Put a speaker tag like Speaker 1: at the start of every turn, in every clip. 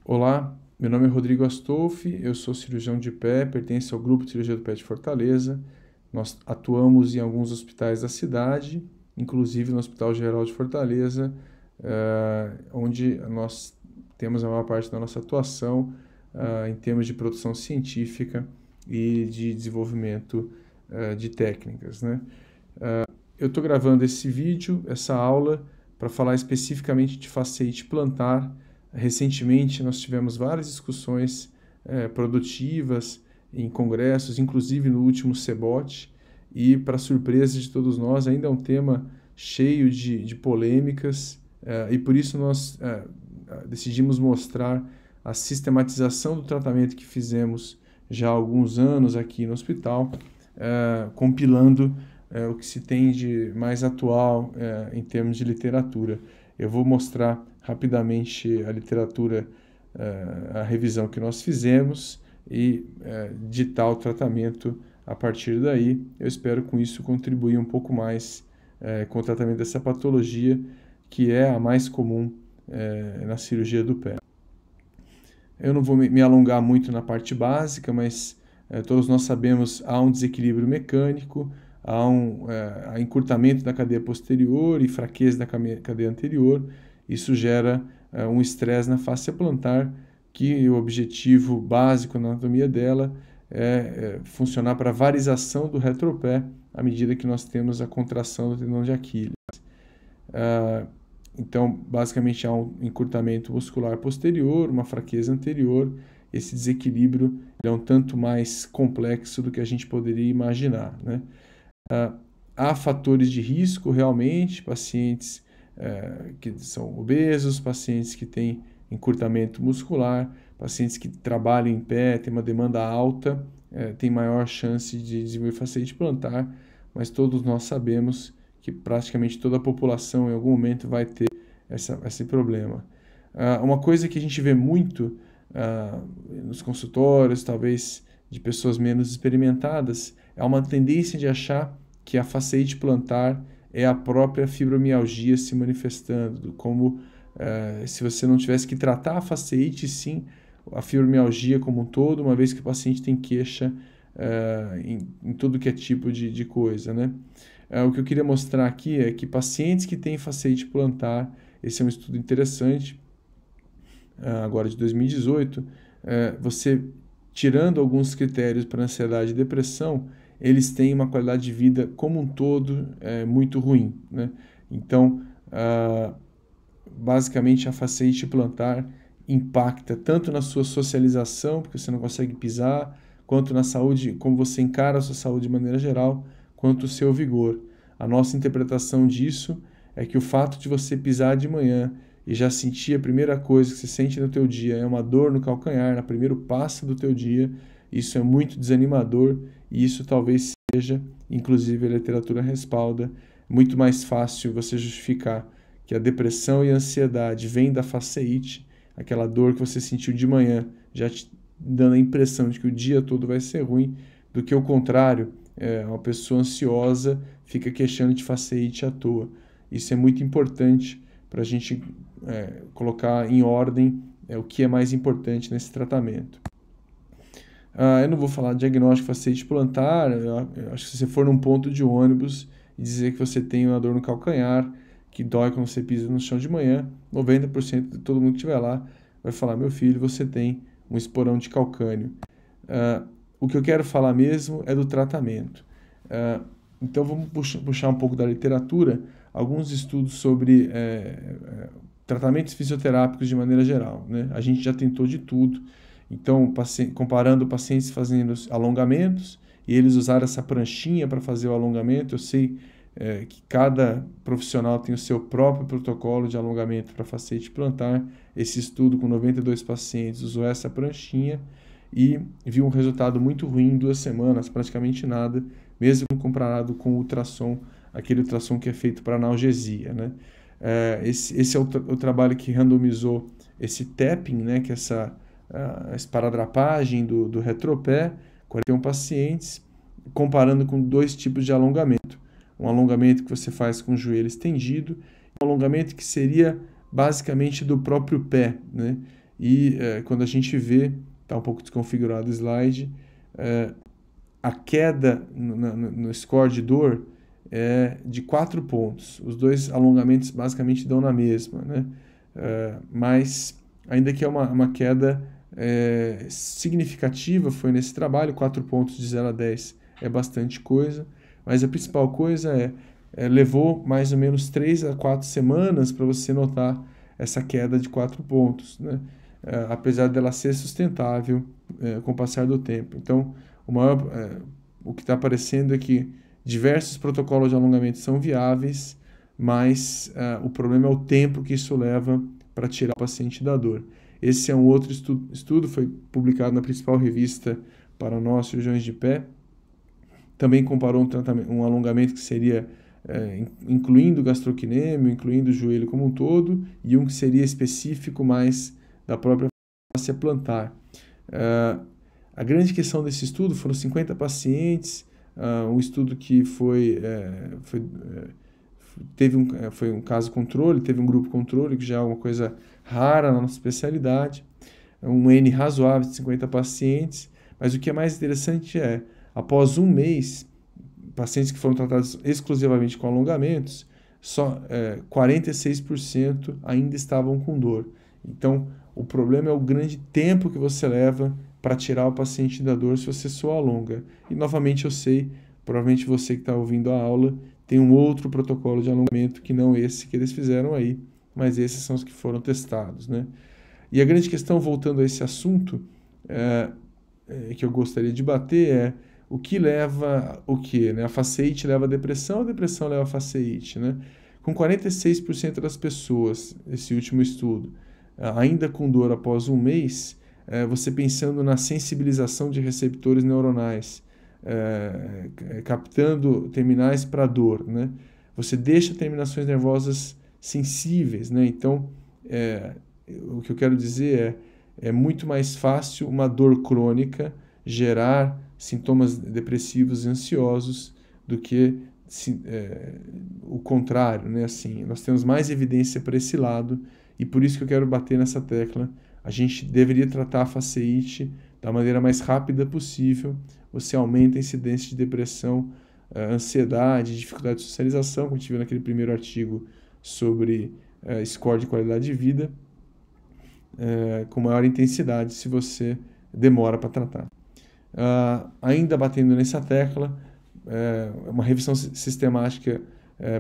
Speaker 1: Olá, meu nome é Rodrigo Astolfi, eu sou cirurgião de pé, pertenço ao Grupo de Cirurgia do Pé de Fortaleza. Nós atuamos em alguns hospitais da cidade, inclusive no Hospital Geral de Fortaleza, onde nós temos a maior parte da nossa atuação em termos de produção científica e de desenvolvimento de técnicas, né? Eu estou gravando esse vídeo, essa aula, para falar especificamente de fasciite plantar. Recentemente nós tivemos várias discussões produtivas em congressos, inclusive no último CBOT, e para surpresa de todos nós ainda é um tema cheio de polêmicas, e por isso nós decidimos mostrar a sistematização do tratamento que fizemos já há alguns anos aqui no hospital, compilando o que se tem de mais atual em termos de literatura. Eu vou mostrar rapidamente a literatura, a revisão que nós fizemos e ditar o tratamento a partir daí. Eu espero com isso contribuir um pouco mais com o tratamento dessa patologia, que é a mais comum na cirurgia do pé. Eu não vou me alongar muito na parte básica, mas todos nós sabemos há um desequilíbrio mecânico, há encurtamento da cadeia posterior e fraqueza da cadeia anterior. Isso gera um estresse na fáscia plantar, que o objetivo básico na anatomia dela é funcionar para a varização do retropé à medida que nós temos a contração do tendão de Aquiles. Então, basicamente, há um encurtamento muscular posterior, uma fraqueza anterior. Esse desequilíbrio é um tanto mais complexo do que a gente poderia imaginar, né? Há fatores de risco, realmente, pacientes que são obesos, pacientes que têm encurtamento muscular, pacientes que trabalham em pé, têm uma demanda alta, têm maior chance de desenvolver fasciite plantar, mas todos nós sabemos que praticamente toda a população em algum momento vai ter esse problema. Uma coisa que a gente vê muito nos consultórios, talvez de pessoas menos experimentadas, é uma tendência de achar que a fasciite plantar é a própria fibromialgia se manifestando, como se você não tivesse que tratar a fasciite, sim a fibromialgia como um todo, uma vez que o paciente tem queixa em tudo que é tipo de coisa, né? O que eu queria mostrar aqui é que pacientes que têm fasciite plantar, esse é um estudo interessante, agora de 2018, você tirando alguns critérios para ansiedade e depressão, eles têm uma qualidade de vida como um todo muito ruim, né? Então, basicamente, a fasciite plantar impacta tanto na sua socialização, porque você não consegue pisar, quanto na saúde, como você encara a sua saúde de maneira geral, quanto o seu vigor. A nossa interpretação disso é que o fato de você pisar de manhã e já sentir a primeira coisa que você sente no teu dia é uma dor no calcanhar, no primeiro passo do teu dia, isso é muito desanimador e isso talvez seja, inclusive a literatura respalda, muito mais fácil você justificar que a depressão e a ansiedade vêm da fasciite, aquela dor que você sentiu de manhã, já te dando a impressão de que o dia todo vai ser ruim, do que o contrário, uma pessoa ansiosa fica queixando de fasciite à toa. Isso é muito importante para a gente colocar em ordem o que é mais importante nesse tratamento. Eu não vou falar de diagnóstico de fasciite plantar, eu acho que se você for num ponto de ônibus e dizer que você tem uma dor no calcanhar, que dói quando você pisa no chão de manhã, 90% de todo mundo que estiver lá vai falar: meu filho, você tem um esporão de calcânio. O que eu quero falar mesmo é do tratamento. Então vamos puxar um pouco da literatura, alguns estudos sobre tratamentos fisioterápicos de maneira geral, né? A gente já tentou de tudo. Então, comparando pacientes fazendo alongamentos e eles usaram essa pranchinha para fazer o alongamento, eu sei que cada profissional tem o seu próprio protocolo de alongamento para fasciite plantar. Esse estudo com 92 pacientes usou essa pranchinha e viu um resultado muito ruim em 2 semanas, praticamente nada, mesmo comparado com o ultrassom, aquele ultrassom que é feito para analgesia, né? Esse é o trabalho que randomizou esse tapping, né, que é essa esparadrapagem do retropé, 41 pacientes, comparando com 2 tipos de alongamento. Um alongamento que você faz com o joelho estendido, um alongamento que seria basicamente do próprio pé, né? e quando a gente vê, está um pouco desconfigurado o slide, a queda no score de dor é de 4 pontos. Os dois alongamentos basicamente dão na mesma, né? Mas ainda que é uma queda significativa, foi nesse trabalho, 4 pontos de 0 a 10 é bastante coisa, mas a principal coisa levou mais ou menos 3 a 4 semanas para você notar essa queda de 4 pontos, né? Apesar dela ser sustentável com o passar do tempo. Então, o que está aparecendo é que diversos protocolos de alongamento são viáveis, mas o problema é o tempo que isso leva para tirar o paciente da dor. Esse é um outro estudo, foi publicado na principal revista para nós, cirurgiões de pé. Também comparou um alongamento que seria incluindo o gastrocnêmio, incluindo o joelho como um todo, e um que seria específico mais da própria fáscia plantar. A grande questão desse estudo foram 50 pacientes, um estudo que foi um caso controle, teve um grupo controle, que já é uma coisa rara na nossa especialidade, um N razoável de 50 pacientes, mas o que é mais interessante após um mês, pacientes que foram tratados exclusivamente com alongamentos, só 46% ainda estavam com dor. Então, o problema é o grande tempo que você leva para tirar o paciente da dor se você só alonga. E, novamente, eu sei, provavelmente você que está ouvindo a aula tem um outro protocolo de alongamento que não esse que eles fizeram aí, mas esses são os que foram testados, né? E a grande questão, voltando a esse assunto, que eu gostaria de bater o que leva o quê? Né? A faceite leva a depressão leva a faceite, né? Com 46% das pessoas, esse último estudo, ainda com dor após um mês, você pensando na sensibilização de receptores neuronais, captando terminais para dor, né? Você deixa terminações nervosas sensíveis, né? Então, o que eu quero dizer é muito mais fácil uma dor crônica gerar sintomas depressivos e ansiosos do que o contrário, né? Assim, nós temos mais evidência para esse lado e por isso que eu quero bater nessa tecla. A gente deveria tratar a faceite da maneira mais rápida possível. Você aumenta a incidência de depressão, ansiedade, dificuldade de socialização, como a gente viu naquele primeiro artigo sobre score de qualidade de vida, com maior intensidade se você demora para tratar. Ainda batendo nessa tecla, uma revisão sistemática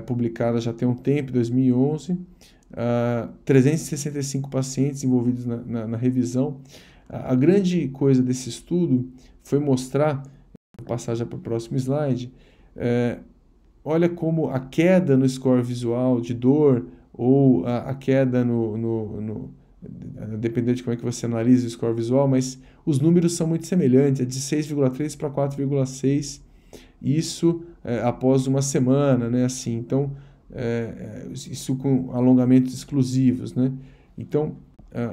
Speaker 1: publicada já tem um tempo, 2011, 365 pacientes envolvidos na revisão. A grande coisa desse estudo foi mostrar, vou passar já para o próximo slide, olha como a queda no score visual de dor ou a queda dependendo de como é que você analisa o score visual, mas os números são muito semelhantes, é de 6,3 para 4,6, isso após uma semana, né? Assim, então, isso com alongamentos exclusivos, né? Então,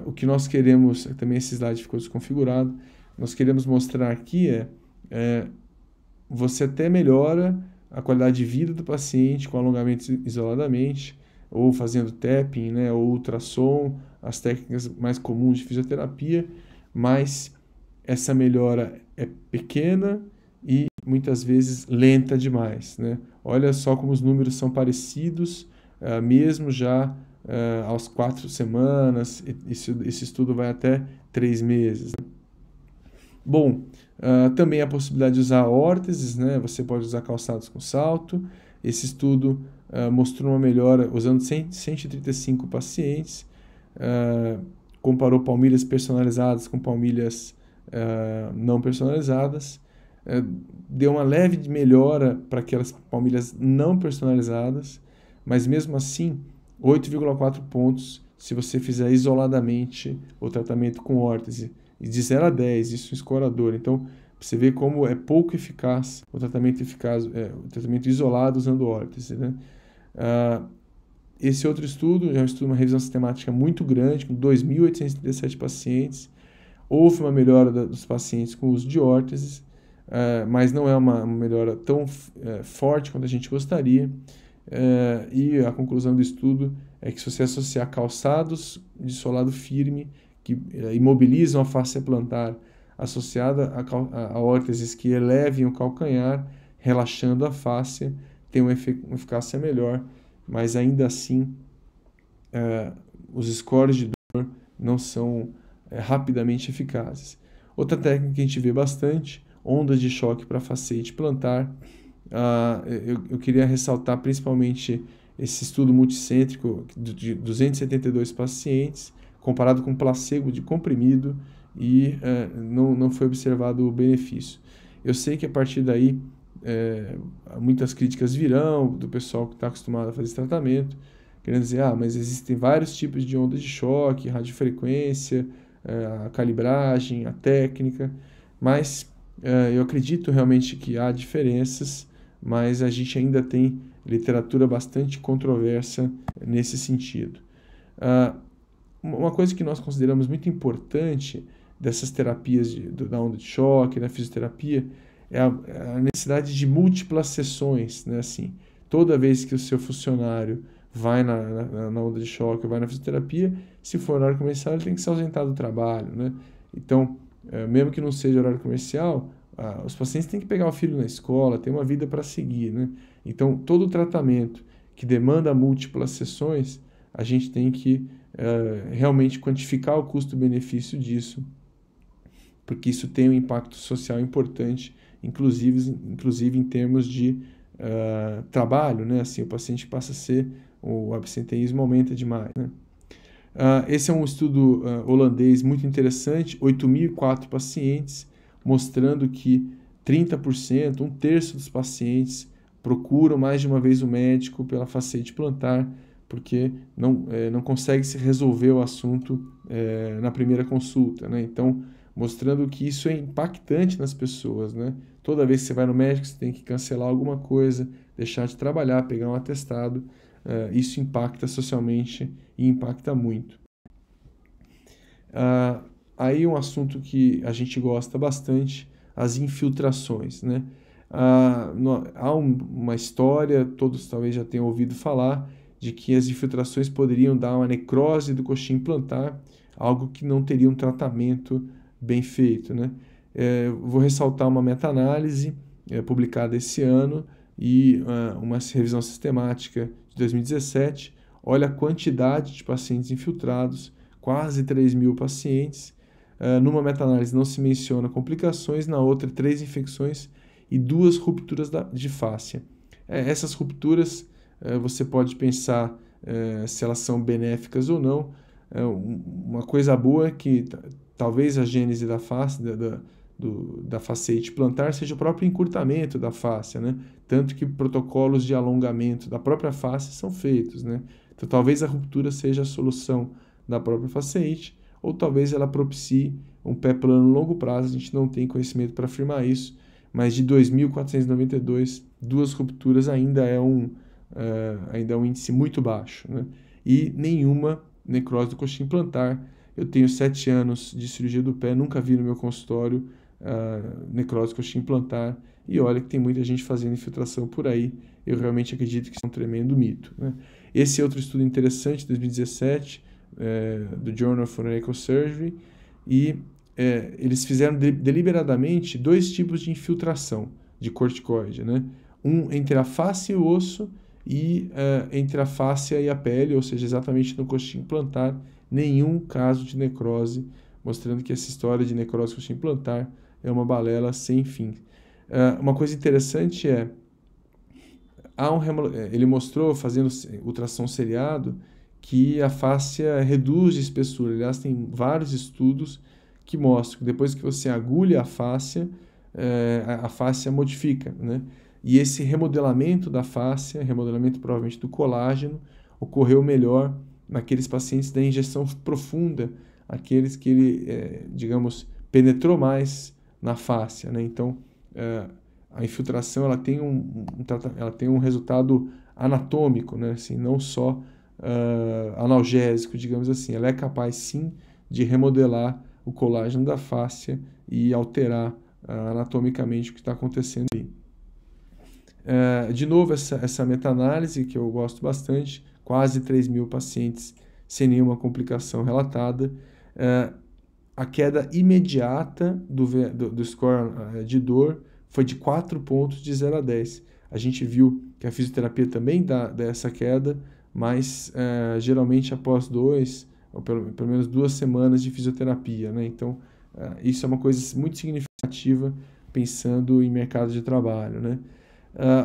Speaker 1: o que nós queremos, também esse slide ficou desconfigurado, nós queremos mostrar aqui você até melhora a qualidade de vida do paciente com alongamentos isoladamente, ou fazendo tapping, né, ou ultrassom, as técnicas mais comuns de fisioterapia, mas essa melhora é pequena e muitas vezes lenta demais, né? Olha só como os números são parecidos, mesmo já aos 4 semanas, esse estudo vai até 3 meses. Bom, também a possibilidade de usar órteses, né? Você pode usar calçados com salto. Esse estudo mostrou uma melhora usando 135 pacientes, comparou palmilhas personalizadas com palmilhas não personalizadas, deu uma leve melhora para aquelas palmilhas não personalizadas, mas mesmo assim 8,4 pontos se você fizer isoladamente o tratamento com órtese, e de 0 a 10, isso escorador. Então, você vê como é pouco eficaz o tratamento o tratamento isolado usando órtese, né? Esse outro estudo é um estudo, uma revisão sistemática muito grande, com 2.837 pacientes. Houve uma melhora dos pacientes com uso de órteses, mas não é uma melhora tão forte quanto a gente gostaria. E a conclusão do estudo é que se você associar calçados de solado firme, que imobilizam a fáscia plantar associada a órteses que elevem o calcanhar, relaxando a fáscia, tem uma eficácia melhor, mas ainda assim os scores de dor não são rapidamente eficazes. Outra técnica que a gente vê bastante, ondas de choque para facete plantar. Eu queria ressaltar principalmente esse estudo multicêntrico de 272 pacientes, comparado com placebo de comprimido, e não foi observado o benefício. Eu sei que a partir daí muitas críticas virão do pessoal que está acostumado a fazer esse tratamento, querendo dizer, mas existem vários tipos de ondas de choque, radiofrequência, a calibragem, a técnica, mas eu acredito realmente que há diferenças, mas a gente ainda tem literatura bastante controversa nesse sentido. Uma coisa que nós consideramos muito importante dessas terapias da onda de choque, da fisioterapia, é a necessidade de múltiplas sessões, né? Assim, toda vez que o seu funcionário vai na onda de choque, vai na fisioterapia, se for horário comercial, ele tem que se ausentar do trabalho, né? Então, mesmo que não seja horário comercial, os pacientes têm que pegar o filho na escola, tem uma vida para seguir, né? Então, todo tratamento que demanda múltiplas sessões, a gente tem que realmente quantificar o custo-benefício disso, porque isso tem um impacto social importante, inclusive em termos de trabalho, né? Assim, o paciente passa a ser, o absenteísmo aumenta demais, né? Esse é um estudo holandês muito interessante, 8.004 pacientes, mostrando que 30%, um terço dos pacientes procuram mais de uma vez o médico pela facete plantar, porque não consegue se resolver o assunto na primeira consulta, né? Então, mostrando que isso é impactante nas pessoas, né? Toda vez que você vai no médico, você tem que cancelar alguma coisa, deixar de trabalhar, pegar um atestado. Isso impacta socialmente e impacta muito. Aí um assunto que a gente gosta bastante, as infiltrações, né? Há uma história, todos talvez já tenham ouvido falar, de que as infiltrações poderiam dar uma necrose do coxim plantar, algo que não teria um tratamento bem feito, né? Vou ressaltar uma meta-análise publicada esse ano e uma revisão sistemática de 2017. Olha a quantidade de pacientes infiltrados, quase 3.000 pacientes. Numa meta-análise não se menciona complicações, na outra 3 infecções e 2 rupturas de fáscia. Essas rupturas você pode pensar se elas são benéficas ou não. Uma coisa boa é que talvez a gênese da face, da facete plantar seja o próprio encurtamento da fáscia, né? Tanto que protocolos de alongamento da própria face são feitos, né? Então talvez a ruptura seja a solução da própria facete, ou talvez ela propicie um pé plano a longo prazo. A gente não tem conhecimento para afirmar isso, mas de 2.492, 2 rupturas ainda é um índice muito baixo, né? E nenhuma necrose do coxim plantar. Eu tenho 7 anos de cirurgia do pé, nunca vi no meu consultório necrose do coxim plantar, e olha que tem muita gente fazendo infiltração por aí. Eu realmente acredito que isso é um tremendo mito, né? Esse é outro estudo interessante, 2017, do Journal of Forensic Surgery, e eles fizeram deliberadamente 2 tipos de infiltração de corticoide, né? Um entre a face e o osso, e entre a fáscia e a pele, ou seja, exatamente no coxim plantar, nenhum caso de necrose, mostrando que essa história de necrose do coxim plantar é uma balela sem fim. Uma coisa interessante ele mostrou, fazendo ultrassom seriado, que a fáscia reduz de espessura. Aliás, tem vários estudos que mostram que depois que você agulha a fáscia modifica, né? E esse remodelamento da fáscia, remodelamento provavelmente do colágeno, ocorreu melhor naqueles pacientes da injeção profunda, aqueles que ele, digamos, penetrou mais na fáscia, né? Então, a infiltração ela tem um resultado anatômico, né? Assim, não só analgésico, digamos assim. Ela é capaz, sim, de remodelar o colágeno da fáscia e alterar anatomicamente o que está acontecendo ali. De novo, essa meta-análise que eu gosto bastante, quase 3.000 pacientes sem nenhuma complicação relatada. A queda imediata do score de dor foi de 4 pontos de 0 a 10. A gente viu que a fisioterapia também dá essa queda, mas geralmente após 2, ou pelo menos 2 semanas de fisioterapia, né? Então, isso é uma coisa muito significativa pensando em mercado de trabalho, né?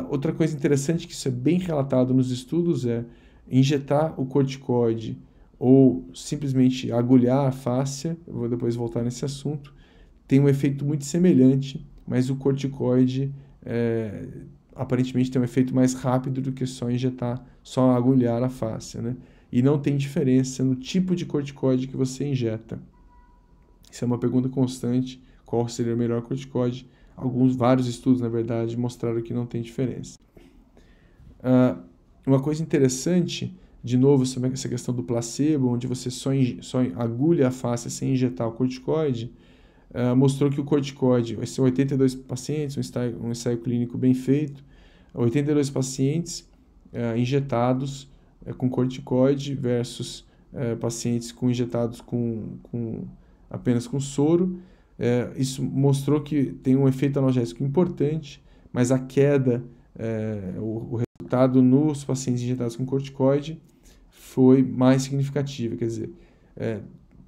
Speaker 1: Outra coisa interessante, que isso é bem relatado nos estudos, é injetar o corticoide ou simplesmente agulhar a fáscia, eu vou depois voltar nesse assunto, tem um efeito muito semelhante, mas o corticoide aparentemente tem um efeito mais rápido do que só agulhar a fáscia, né? E não tem diferença no tipo de corticoide que você injeta. Isso é uma pergunta constante, qual seria o melhor corticoide? Vários estudos, na verdade, mostraram que não tem diferença. Uma coisa interessante, de novo, sobre essa questão do placebo, onde você só agulha a face sem injetar o corticoide, mostrou que o corticoide, esses são 82 pacientes, um ensaio clínico bem feito, 82 pacientes injetados com corticoide versus pacientes injetados apenas com soro. Isso mostrou que tem um efeito analgésico importante, mas a queda, o resultado nos pacientes injetados com corticoide foi mais significativa. Quer dizer,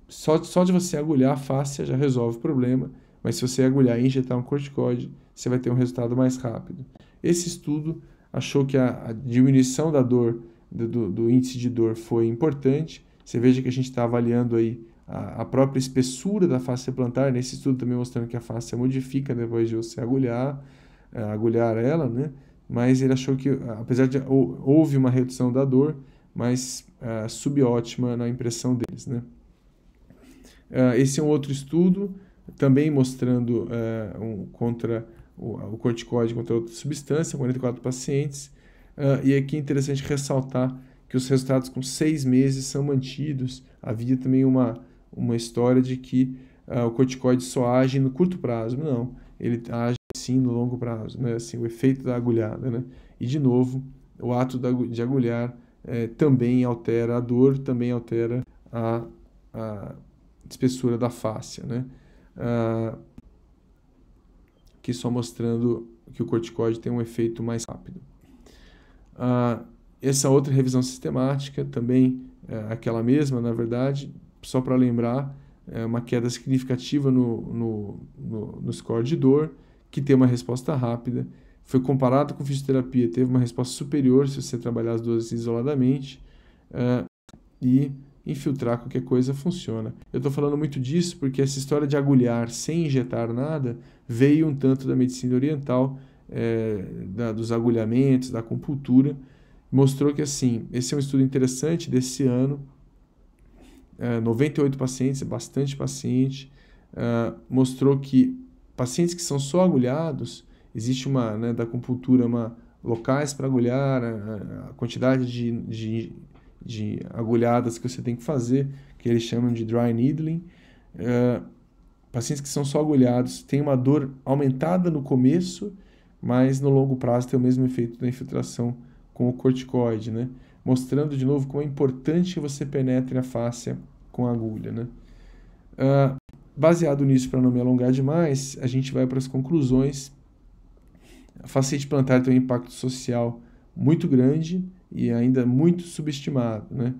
Speaker 1: só de você agulhar a fáscia já resolve o problema, mas se você agulhar e injetar um corticoide, você vai ter um resultado mais rápido. Esse estudo achou que a diminuição da dor, do índice de dor, foi importante. Você veja que a gente está avaliando aí a própria espessura da fáscia plantar, nesse estudo também mostrando que a fáscia modifica depois de você agulhar ela, né? Mas ele achou que, apesar de houve uma redução da dor, mas subótima na impressão deles, né? Esse é um outro estudo, também mostrando contra o corticoide contra outra substância, 44 pacientes, e aqui é interessante ressaltar que os resultados com 6 meses são mantidos. Havia também uma história de que o corticoide só age no curto prazo. Não, ele age sim no longo prazo, né? Assim, o efeito da agulhada, né? E, de novo, o ato de agulhar também altera a dor, também altera a espessura da fáscia, né? Aqui só mostrando que o corticoide tem um efeito mais rápido. Essa outra revisão sistemática, também aquela mesma, na verdade, só para lembrar, uma queda significativa no score de dor, que tem uma resposta rápida. Foi comparado com fisioterapia, teve uma resposta superior se você trabalhar as duas isoladamente, e infiltrar qualquer coisa funciona. Eu estou falando muito disso porque essa história de agulhar sem injetar nada veio um tanto da medicina oriental, dos agulhamentos, da acupuntura. Mostrou que, assim, esse é um estudo interessante desse ano, 98 pacientes, é bastante paciente, mostrou que pacientes que são só agulhados, existe da acupuntura, locais para agulhar, a quantidade de agulhadas que você tem que fazer, que eles chamam de dry needling. Pacientes que são só agulhados têm uma dor aumentada no começo, mas no longo prazo tem o mesmo efeito da infiltração com o corticoide, né? Mostrando de novo como é importante que você penetre a fáscia com a agulha, né? Baseado nisso, para não me alongar demais, a gente vai para as conclusões. A fasciite plantar tem um impacto social muito grande e ainda muito subestimado, né?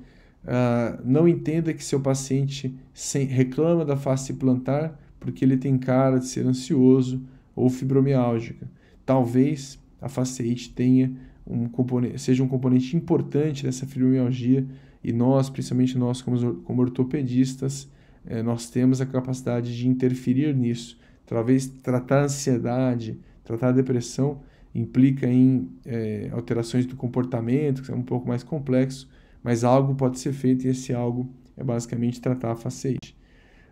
Speaker 1: Não entenda que seu paciente reclama da face plantar porque ele tem cara de ser ansioso ou fibromiálgica. Talvez a fasciite seja um componente importante dessa fibromialgia, e nós, principalmente nós como ortopedistas, nós temos a capacidade de interferir nisso. Talvez tratar a ansiedade, tratar a depressão implica em alterações do comportamento, que é um pouco mais complexo, mas algo pode ser feito, e esse algo é basicamente tratar a fasciite.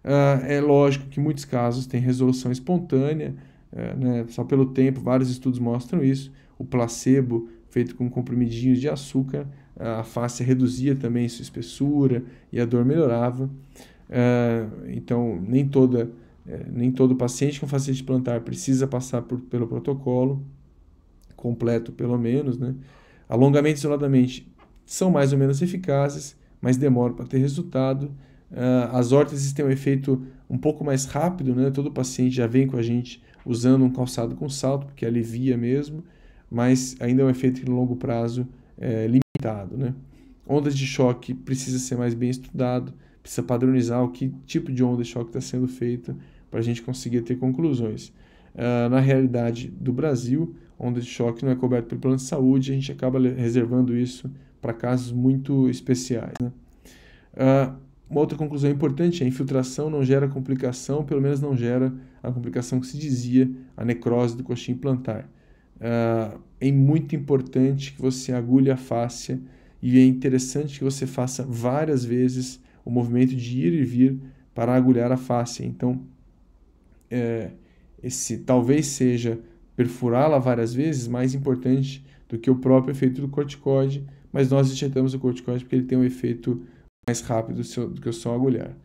Speaker 1: É lógico que em muitos casos tem resolução espontânea, né, só pelo tempo, vários estudos mostram isso. O placebo feito com comprimidinhos de açúcar, a face reduzia também sua espessura e a dor melhorava. Então, nem todo paciente com fasciite plantar precisa passar pelo protocolo completo, pelo menos, né? Alongamento isoladamente são mais ou menos eficazes, mas demoram para ter resultado. As órteses têm um efeito um pouco mais rápido, né? Todo paciente já vem com a gente usando um calçado com salto, porque alivia mesmo, mas ainda é um efeito que no longo prazo é limitado, né? Ondas de choque precisa ser mais bem estudado, precisa padronizar o que tipo de onda de choque está sendo feita para a gente conseguir ter conclusões. Na realidade do Brasil, onda de choque não é coberta pelo plano de saúde, a gente acaba reservando isso para casos muito especiais, né? Uma outra conclusão importante é a infiltração não gera complicação, pelo menos não gera a complicação que se dizia, a necrose do coxim plantar. É muito importante que você agulhe a fáscia e é interessante que você faça várias vezes o movimento de ir e vir para agulhar a fáscia. Então, esse talvez seja perfurá-la várias vezes mais importante do que o próprio efeito do corticoide, mas nós injetamos o corticoide porque ele tem um efeito mais rápido do que só agulhar.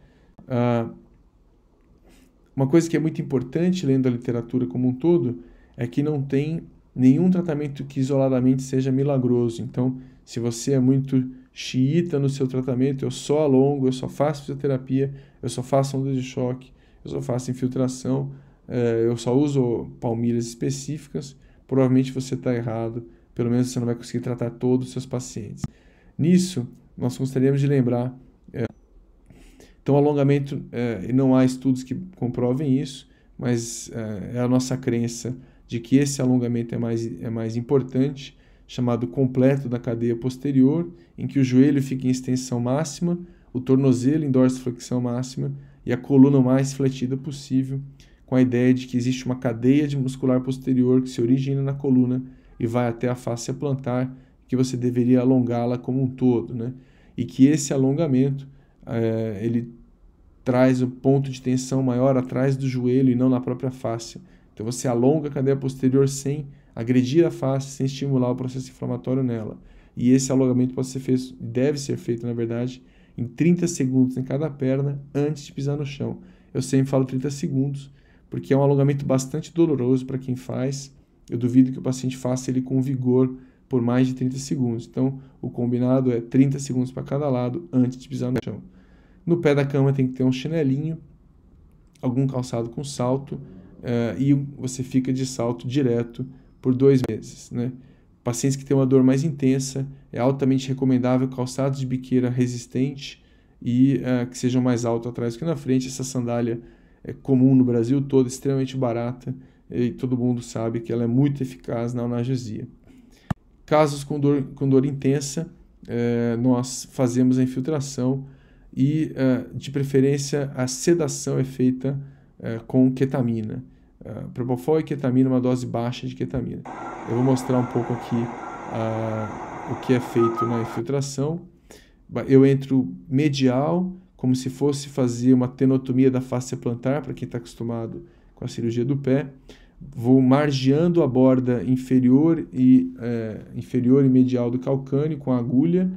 Speaker 1: Uma coisa que é muito importante, lendo a literatura como um todo, é que não tem nenhum tratamento que isoladamente seja milagroso. Então, se você é muito xiita no seu tratamento, eu só alongo, eu só faço fisioterapia, eu só faço ondas de choque, eu só faço infiltração, eu só uso palmilhas específicas, provavelmente você está errado, pelo menos você não vai conseguir tratar todos os seus pacientes. Nisso, nós gostaríamos de lembrar, então alongamento, não há estudos que comprovem isso, mas é a nossa crença de que esse alongamento é mais importante, chamado completo da cadeia posterior, em que o joelho fica em extensão máxima, o tornozelo em dorsiflexão máxima e a coluna o mais fletida possível, com a ideia de que existe uma cadeia de muscular posterior que se origina na coluna e vai até a fáscia plantar, que você deveria alongá-la como um todo, né? E que esse alongamento ele traz o ponto de tensão maior atrás do joelho e não na própria fáscia. Então você alonga a cadeia posterior sem agredir a face, sem estimular o processo inflamatório nela. E esse alongamento pode ser feito, deve ser feito, na verdade, em 30 segundos em cada perna antes de pisar no chão. Eu sempre falo 30 segundos, porque é um alongamento bastante doloroso para quem faz. Eu duvido que o paciente faça ele com vigor por mais de 30 segundos. Então, o combinado é 30 segundos para cada lado antes de pisar no chão. No pé da cama tem que ter um chinelinho, algum calçado com salto, e você fica de salto direto por 2 meses, né? Pacientes que têm uma dor mais intensa, é altamente recomendável calçados de biqueira resistente e que sejam mais altos atrás que na frente. Essa sandália é comum no Brasil todo, extremamente barata, e todo mundo sabe que ela é muito eficaz na analgesia. Casos com dor intensa, nós fazemos a infiltração e, de preferência, a sedação é feita com ketamina. Propofol e ketamina, uma dose baixa de ketamina. Eu vou mostrar um pouco aqui o que é feito na infiltração. Eu entro medial, como se fosse fazer uma tenotomia da fáscia plantar, para quem está acostumado com a cirurgia do pé. Vou margeando a borda inferior e medial do calcâneo com a agulha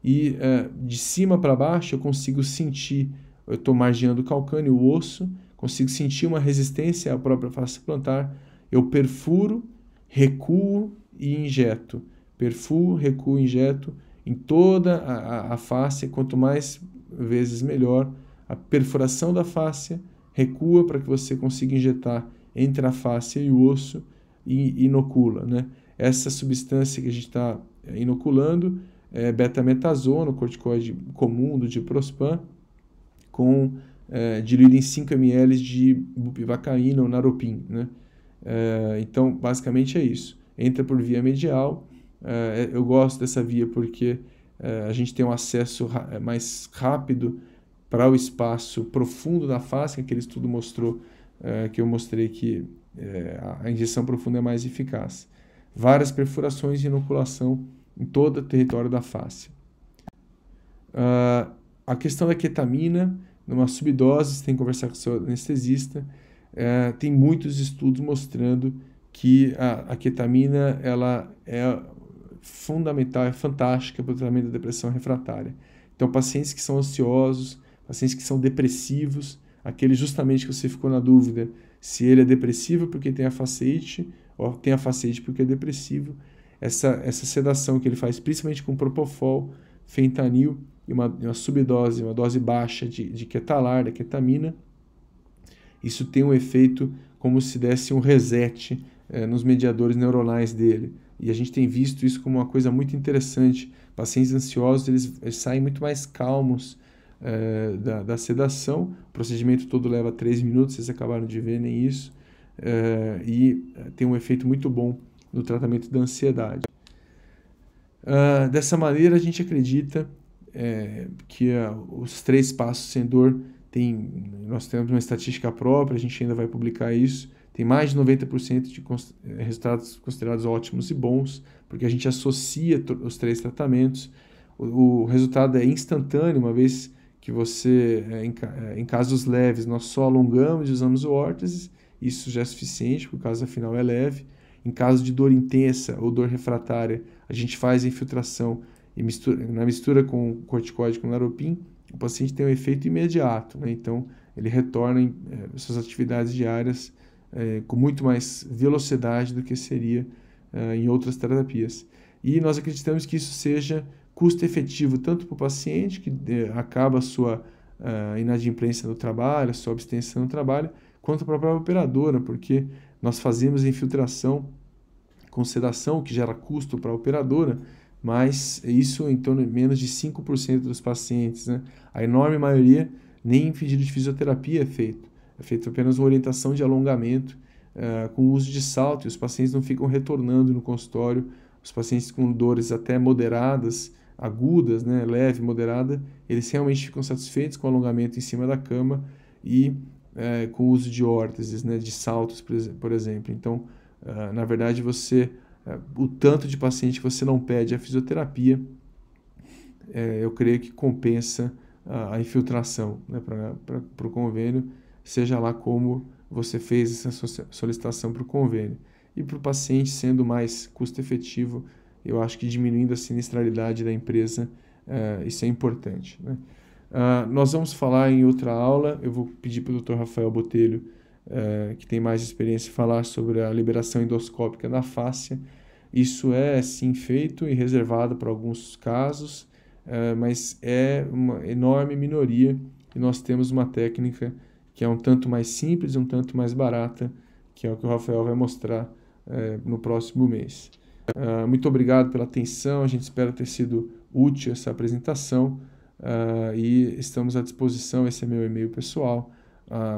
Speaker 1: e de cima para baixo eu consigo sentir, eu estou margeando o calcâneo, o osso, consigo sentir uma resistência à própria fáscia plantar, eu perfuro, recuo e injeto. Perfuro, recuo, injeto em toda a fáscia, quanto mais vezes melhor. A perfuração da fáscia, recua para que você consiga injetar entre a fáscia e o osso e inocula, né? Essa substância que a gente está inoculando é betametasona, o corticoide comum do diprospan, diluído em 5 ml de bupivacaína ou naropin, né? Então, basicamente é isso. Entra por via medial. Eu gosto dessa via porque a gente tem um acesso mais rápido para o espaço profundo da face, que aquele estudo mostrou, que eu mostrei que a injeção profunda é mais eficaz. Várias perfurações de inoculação em todo o território da face. A questão da ketamina, numa subdose, você tem que conversar com o seu anestesista. Tem muitos estudos mostrando que a ketamina ela é fundamental, é fantástica para o tratamento da depressão refratária. Então, pacientes que são ansiosos, pacientes que são depressivos, aquele justamente que você ficou na dúvida se ele é depressivo porque tem a fasciite ou tem a fasciite porque é depressivo, essa sedação que ele faz, principalmente com propofol, fentanil, e uma subdose, uma dose baixa de Ketalar, da ketamina, isso tem um efeito como se desse um reset nos mediadores neuronais dele. E a gente tem visto isso como uma coisa muito interessante. Pacientes ansiosos, eles saem muito mais calmos da sedação. O procedimento todo leva 3 minutos, vocês acabaram de ver, nem isso. E tem um efeito muito bom no tratamento da ansiedade. Dessa maneira, a gente acredita que os 3 passos sem dor nós temos uma estatística própria, a gente ainda vai publicar isso, tem mais de 90% de resultados considerados ótimos e bons, porque a gente associa os 3 tratamentos. O resultado é instantâneo, uma vez que você, em casos leves, nós só alongamos e usamos o órteses, isso já é suficiente, porque o caso afinal é leve. Em caso de dor intensa ou dor refratária, a gente faz a infiltração e na mistura com corticoide com naropin, o paciente tem um efeito imediato, né? Então ele retorna em suas atividades diárias com muito mais velocidade do que seria em outras terapias. E nós acreditamos que isso seja custo-efetivo tanto para o paciente, que acaba a sua inadimplência no trabalho, a sua abstenção no trabalho, quanto para a própria operadora, porque nós fazemos a infiltração com sedação, que gera custo para a operadora, mas isso em torno de menos de 5% dos pacientes, né? A enorme maioria nem em pedido de fisioterapia é feito apenas uma orientação de alongamento com o uso de salto, e os pacientes não ficam retornando no consultório. Os pacientes com dores até moderadas, agudas, né, leve, moderada, eles realmente ficam satisfeitos com o alongamento em cima da cama e com o uso de órteses, né, de saltos, por exemplo. Então, na verdade, o tanto de paciente que você não pede a fisioterapia, eu creio que compensa a infiltração, né, para o convênio, seja lá como você fez essa solicitação para o convênio. E para o paciente, sendo mais custo-efetivo, eu acho que diminuindo a sinistralidade da empresa, isso é importante, né? Nós vamos falar em outra aula, eu vou pedir para o Dr. Rafael Botelho, que tem mais experiência, falar sobre a liberação endoscópica da fáscia. Isso é sim feito e reservado para alguns casos, mas é uma enorme minoria, e nós temos uma técnica que é um tanto mais simples, um tanto mais barata, que é o que o Rafael vai mostrar no próximo mês. Muito obrigado pela atenção, a gente espera ter sido útil essa apresentação, e estamos à disposição. Esse é meu e-mail pessoal,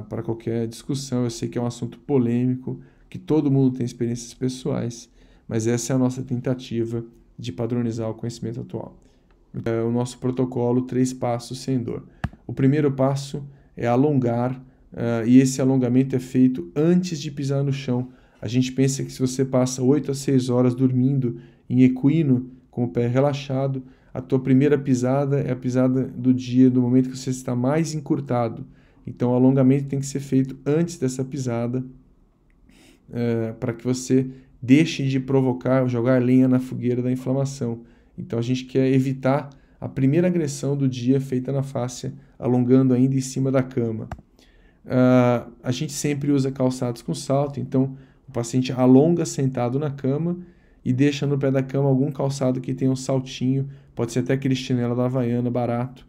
Speaker 1: para qualquer discussão. Eu sei que é um assunto polêmico, que todo mundo tem experiências pessoais, mas essa é a nossa tentativa de padronizar o conhecimento atual. O nosso protocolo 3 passos sem dor. O primeiro passo é alongar, e esse alongamento é feito antes de pisar no chão. A gente pensa que se você passa 8 a 6 horas dormindo em equino, com o pé relaxado, a tua primeira pisada é a pisada do dia, do momento que você está mais encurtado. Então o alongamento tem que ser feito antes dessa pisada, para que você deixe de provocar, jogar lenha na fogueira da inflamação. Então a gente quer evitar a primeira agressão do dia feita na fáscia, alongando ainda em cima da cama. A gente sempre usa calçados com salto, então o paciente alonga sentado na cama e deixa no pé da cama algum calçado que tenha um saltinho, pode ser até aquele chinelo da Havaiana barato,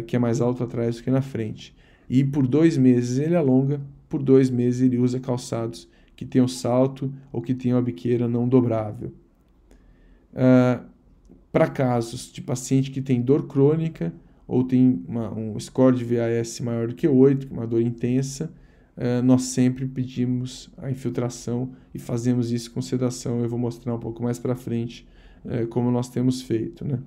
Speaker 1: que é mais alto atrás do que na frente. E por 2 meses ele alonga, por 2 meses ele usa calçados que tenham salto ou que tenham a biqueira não dobrável. Para casos de paciente que tem dor crônica ou tem um score de VAS maior do que 8, uma dor intensa, nós sempre pedimos a infiltração e fazemos isso com sedação. Eu vou mostrar um pouco mais para frente como nós temos feito, né?